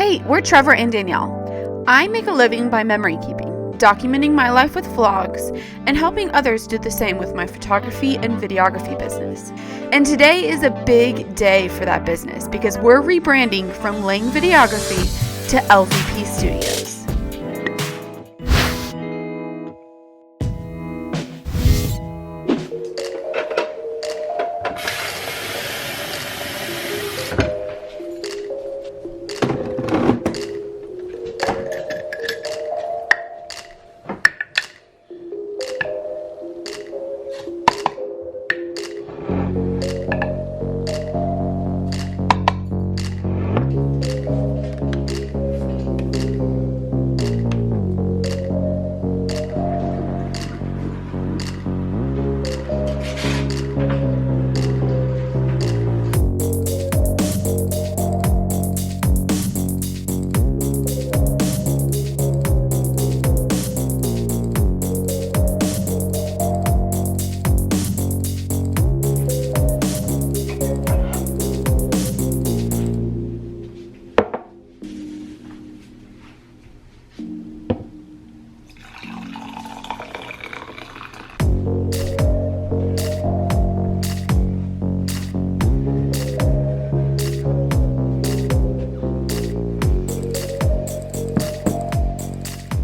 Hey, we're Trevor and Danyell. I make a living by memory keeping, documenting my life with vlogs, and helping others do the same with my photography and videography business. And today is a big day for that business because we're rebranding from Lang Videography to LVP Studios.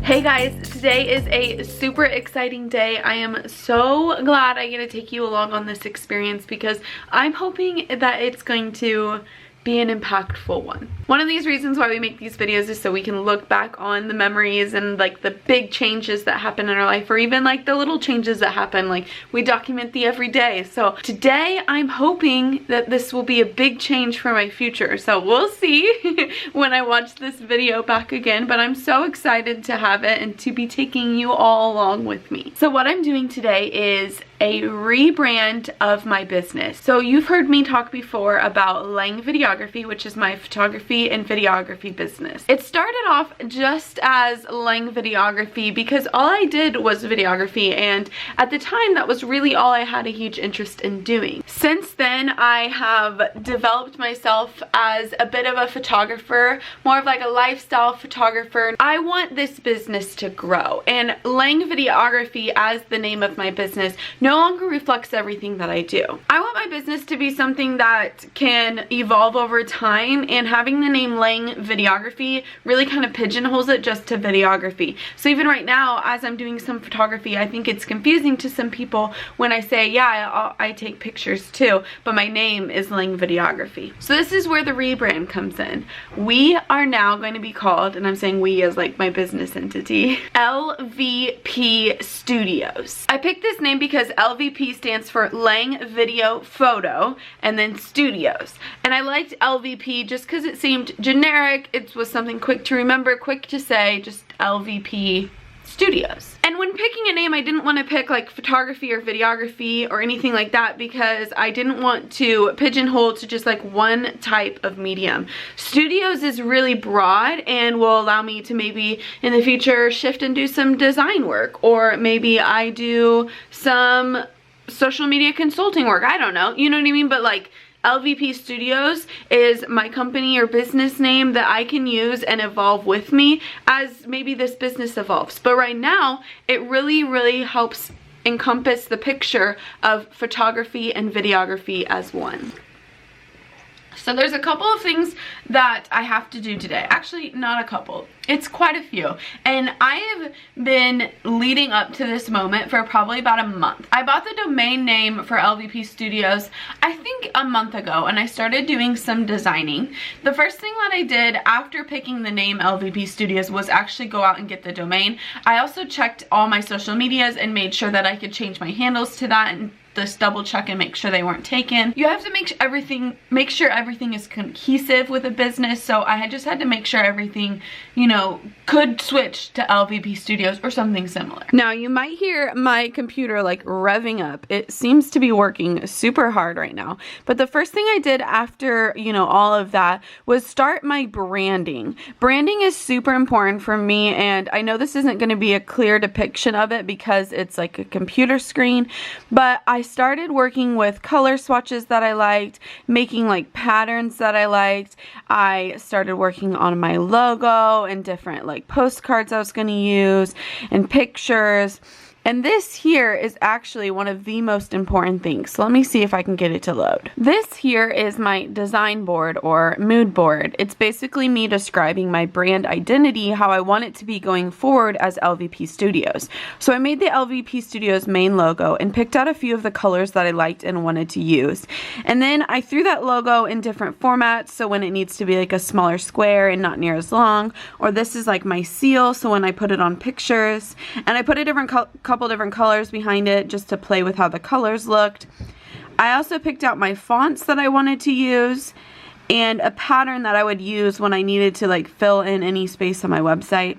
Hey guys, today is a super exciting day. I am so glad I get to take you along on this experience because I'm hoping that it's going to be an impactful one. One of these reasons why we make these videos is so we can look back on the memories and like the big changes that happen in our life, or even like the little changes that happen. Like, we document the everyday. So today I'm hoping that this will be a big change for my future. So we'll see when I watch this video back again, but I'm so excited to have it and to be taking you all along with me. So what I'm doing today is a rebrand of my business. So you've heard me talk before about Lang Videography, which is my photography and videography business. It started off just as Lang Videography because all I did was videography, and at the time that was really all I had a huge interest in doing. Since then, I have developed myself as a bit of a photographer, more of like a lifestyle photographer. I want this business to grow, and Lang Videography as the name of my business no longer reflects everything that I do. I want my business to be something that can evolve over time, and having the name Lang Videography really kind of pigeonholes it just to videography. So even right now, as I'm doing some photography, I think it's confusing to some people when I say, yeah, I take pictures too, but my name is Lang Videography. So this is where the rebrand comes in. We are now going to be called, and I'm saying we as like my business entity, LVP Studios. I picked this name because LVP stands for Lang Video Photo and then Studios. And I liked LVP just because it seemed generic. It was something quick to remember, quick to say, just LVP Studios. And when picking a name, I didn't want to pick like photography or videography or anything like that because I didn't want to pigeonhole to just like one type of medium. Studios is really broad and will allow me to maybe in the future shift and do some design work, or maybe I do some social media consulting work. I don't know, you know what I mean? But like, LVP Studios is my company or business name that I can use and evolve with me as maybe this business evolves. But right now, it really helps encompass the picture of photography and videography as one. So there's a couple of things that I have to do today. Actually, not a couple. It's quite a few. And I have been leading up to this moment for probably about a month. I bought the domain name for LVP Studios, I think a month ago, and I started doing some designing. The first thing that I did after picking the name LVP Studios was actually go out and get the domain. I also checked all my social medias and made sure that I could change my handles to that and just double check and make sure they weren't taken. You have to make sure everything is cohesive with a business, so I just had to make sure everything, you know, could switch to LVP Studios or something similar. Now you might hear my computer like revving up. It seems to be working super hard right now. But the first thing I did after, you know, all of that was start my branding. Branding is super important for me, and I know this isn't going to be a clear depiction of it because it's like a computer screen, but I I started working with color swatches that I liked, making like patterns that I liked. I started working on my logo and different like postcards I was going to use and pictures. And this here is actually one of the most important things. So let me see if I can get it to load. This here is my design board or mood board. It's basically me describing my brand identity, how I want it to be going forward as LVP Studios. So I made the LVP Studios main logo and picked out a few of the colors that I liked and wanted to use. And then I threw that logo in different formats. So when it needs to be like a smaller square and not near as long, or this is like my seal. So when I put it on pictures, and I put a couple different colors behind it just to play with how the colors looked. I also picked out my fonts that I wanted to use and a pattern that I would use when I needed to like fill in any space on my website.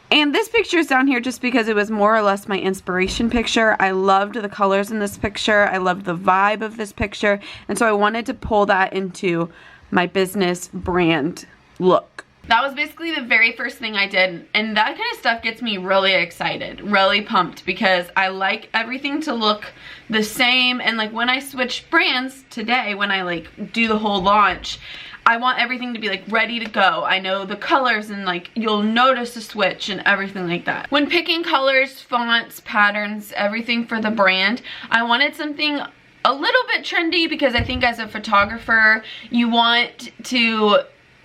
And this picture is down here just because it was more or less my inspiration picture. I loved the colors in this picture. I loved the vibe of this picture. And so I wanted to pull that into my business brand look. That was basically the very first thing I did, and that kind of stuff gets me really excited, really pumped, because I like everything to look the same. And like when I switch brands today, when I like do the whole launch, I want everything to be like ready to go. I know the colors and like you'll notice a switch and everything like that. When picking colors, fonts, patterns, everything for the brand, I wanted something a little bit trendy because I think as a photographer, you want to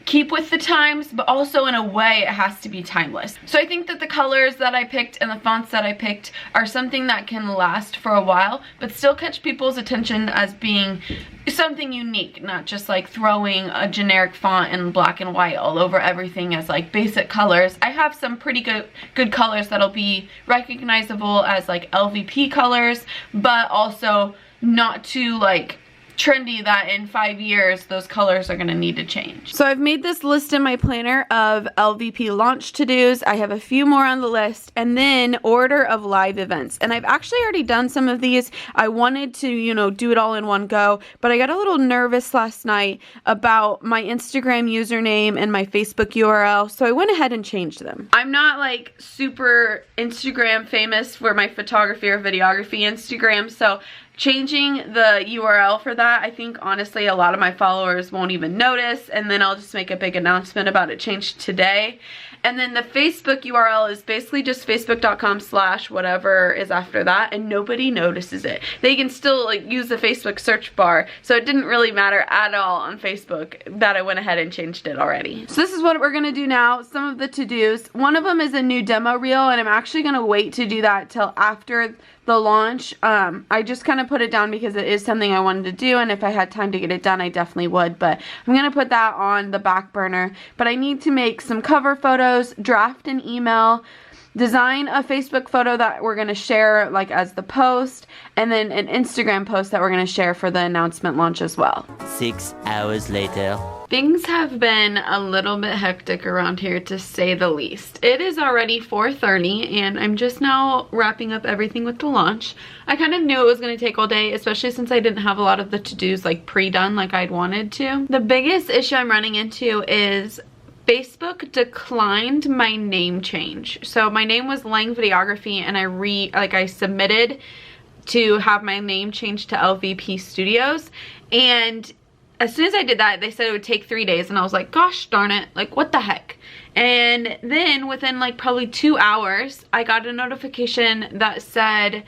keep with the times, but also in a way it has to be timeless. So I think that the colors that I picked and the fonts that I picked are something that can last for a while, but still catch people's attention as being something unique, not just like throwing a generic font in black and white all over everything as like basic colors. I have some pretty good colors that'll be recognizable as like LVP colors, but also not too like trendy that in 5 years those colors are going to need to change. So I've made this list in my planner of LVP launch to-dos. I have a few more on the list, and then order of live events. And I've actually already done some of these. I wanted to, you know, do it all in one go, but I got a little nervous last night about my Instagram username and my Facebook URL, so I went ahead and changed them. I'm not like super Instagram famous for my photography or videography Instagram, so changing the URL for that, I think honestly a lot of my followers won't even notice, and then I'll just make a big announcement about it changed today. And then the Facebook URL is basically just facebook.com/whatever is after that, and nobody notices it. They can still like use the Facebook search bar, so it didn't really matter at all on Facebook that I went ahead and changed it already. So this is what we're gonna do now, some of the to-dos. One of them is a new demo reel, and I'm actually gonna wait to do that till after the launch. I just kind of put it down because it is something I wanted to do, and if I had time to get it done, I definitely would, but I'm gonna put that on the back burner. But I need to make some cover photos, draft an email, design a Facebook photo that we're gonna share like as the post, and then an Instagram post that we're gonna share for the announcement launch as well. 6 hours later. Things have been a little bit hectic around here, to say the least. It is already 4:30 and I'm just now wrapping up everything with the launch. I kind of knew it was going to take all day, especially since I didn't have a lot of the to-dos like pre-done like I'd wanted to. The biggest issue I'm running into is Facebook declined my name change. So my name was Lang Videography, and I submitted to have my name changed to LVP Studios, and as soon as I did that, they said it would take 3 days, and I was like, gosh darn it, like what the heck. And then within like probably 2 hours, I got a notification that said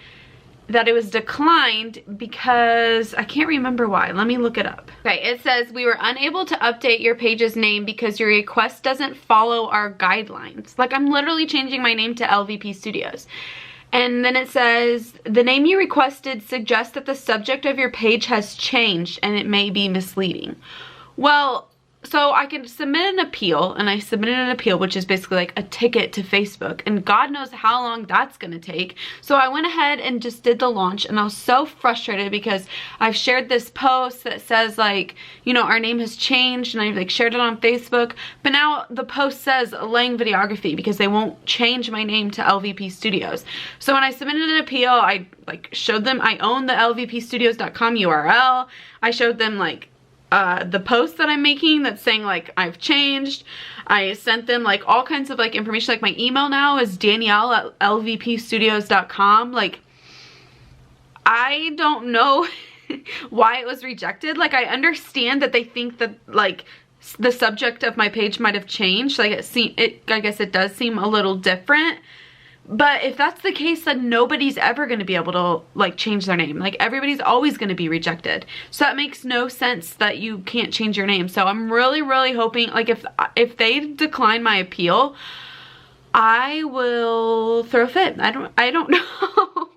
that it was declined because I can't remember why. Let me look it up. Okay, it says we were unable to update your page's name because your request doesn't follow our guidelines. Like, I'm literally changing my name to LVP Studios. And then it says, the name you requested suggests that the subject of your page has changed and it may be misleading. Well, so I can submit an appeal, and I submitted an appeal, which is basically like a ticket to Facebook, and God knows how long that's gonna take. So I went ahead and just did the launch, and I was so frustrated because I've shared this post that says like, you know, our name has changed, and I've like shared it on Facebook, but now the post says Lang Videography because they won't change my name to LVP Studios. So when I submitted an appeal, I like showed them I own the lvpstudios.com URL. I showed them like the post that I'm making that's saying like I've changed. I sent them like all kinds of like information, like my email now is Danyell@lvpstudios.com. Like, I don't know why it was rejected. Like, I understand that they think that like the subject of my page might have changed. Like I guess it does seem a little different. But if that's the case, then nobody's ever going to be able to like change their name. Like, everybody's always going to be rejected. So that makes no sense that you can't change your name. So I'm really, really hoping, like, if they decline my appeal, I will throw a fit. I don't know.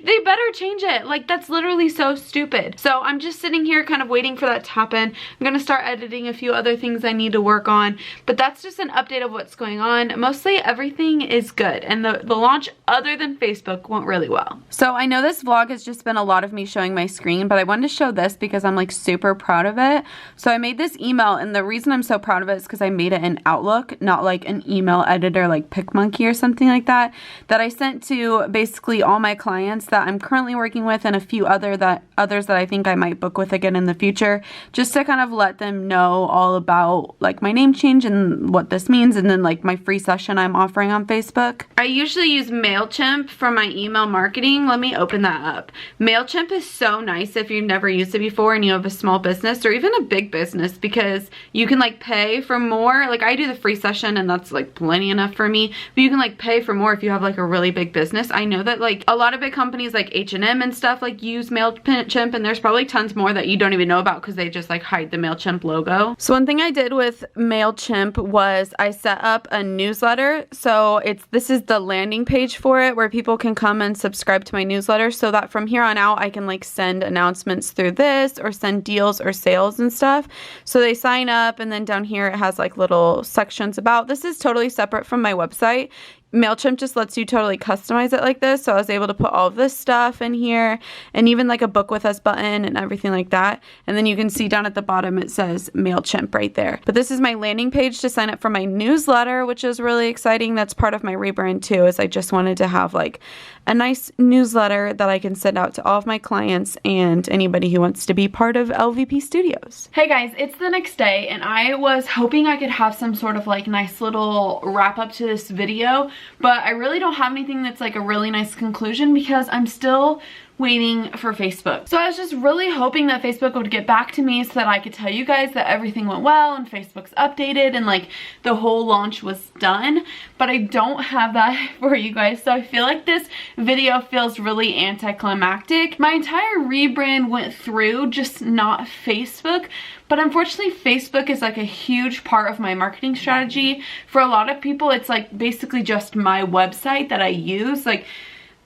They better change it. Like, that's literally so stupid. So I'm just sitting here kind of waiting for that to happen. I'm gonna start editing a few other things I need to work on, but that's just an update of what's going on. Mostly everything is good, and the launch other than Facebook went really well. So I know this vlog has just been a lot of me showing my screen, but I wanted to show this because I'm like super proud of it. So I made this email, and the reason I'm so proud of it is because I made it in Outlook, not like an email editor like PicMonkey or something like that I sent to basically all my clients that I'm currently working with, and a few others that I think I might book with again in the future, just to kind of let them know all about like my name change and what this means, and then like my free session I'm offering on Facebook. I usually use MailChimp for my email marketing. Let me open that up. MailChimp is so nice if you've never used it before and you have a small business or even a big business, because you can like pay for more. Like, I do the free session and that's like plenty enough for me, but you can like pay for more if you have like a really big business. I know that like a lot of big companies like H&M and stuff like use MailChimp, and there's probably tons more that you don't even know about because they just like hide the MailChimp logo. So one thing I did with MailChimp was I set up a newsletter. So this is the landing page for it, where people can come and subscribe to my newsletter, so that from here on out I can like send announcements through this or send deals or sales and stuff. So they sign up, and then down here it has like little sections about. This is totally separate from my website. MailChimp just lets you totally customize it like this, so I was able to put all of this stuff in here, and even like a book with us button and everything like that. And then you can see down at the bottom it says MailChimp right there. But this is my landing page to sign up for my newsletter, which is really exciting. That's part of my rebrand too, is I just wanted to have like a nice newsletter that I can send out to all of my clients and anybody who wants to be part of LVP Studios. Hey guys, it's the next day, and I was hoping I could have some sort of like nice little wrap up to this video, but I really don't have anything that's like a really nice conclusion because I'm still waiting for Facebook. So I was just really hoping that Facebook would get back to me so that I could tell you guys that everything went well and Facebook's updated and like the whole launch was done, but I don't have that for you guys. So I feel like this video feels really anticlimactic. My entire rebrand went through, just not Facebook. But unfortunately, Facebook is like a huge part of my marketing strategy. For a lot of people, it's like basically just my website that I use. Like,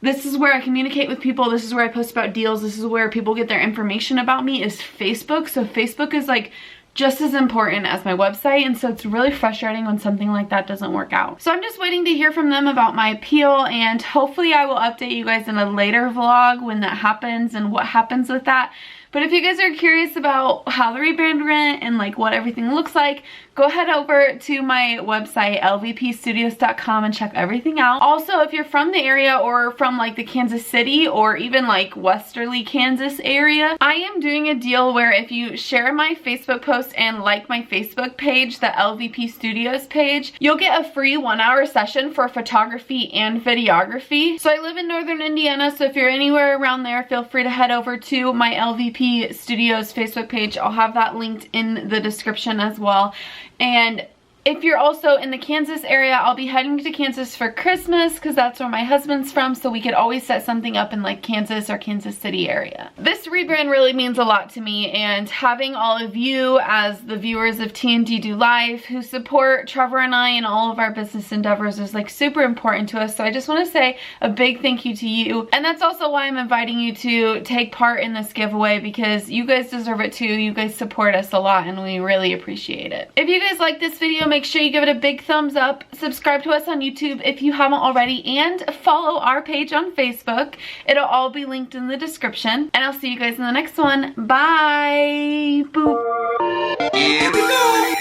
this is where I communicate with people. This is where I post about deals. This is where people get their information about me, is Facebook. So Facebook is like just as important as my website, and so it's really frustrating when something like that doesn't work out. So I'm just waiting to hear from them about my appeal, and hopefully I will update you guys in a later vlog when that happens and what happens with that. But if you guys are curious about how the rebrand went and like what everything looks like, go ahead over to my website, lvpstudios.com, and check everything out. Also, if you're from the area or from like the Kansas City or even like Westerly, Kansas area, I am doing a deal where if you share my Facebook post and like my Facebook page, the LVP Studios page, you'll get a free 1-hour session for photography and videography. So I live in Northern Indiana, so if you're anywhere around there, feel free to head over to my LVP Studios Facebook page. I'll have that linked in the description as well. And if you're also in the Kansas area, I'll be heading to Kansas for Christmas because that's where my husband's from, so we could always set something up in like Kansas or Kansas City area. This rebrand really means a lot to me, and having all of you as the viewers of TND Do Life who support Trevor and I in all of our business endeavors is like super important to us. So I just want to say a big thank you to you, and that's also why I'm inviting you to take part in this giveaway, because you guys deserve it too. You guys support us a lot and we really appreciate it. If you guys like this video, make sure you give it a big thumbs up, subscribe to us on YouTube if you haven't already, and follow our page on Facebook. It'll all be linked in the description, and I'll see you guys in the next one. Bye! Boop! Here we go!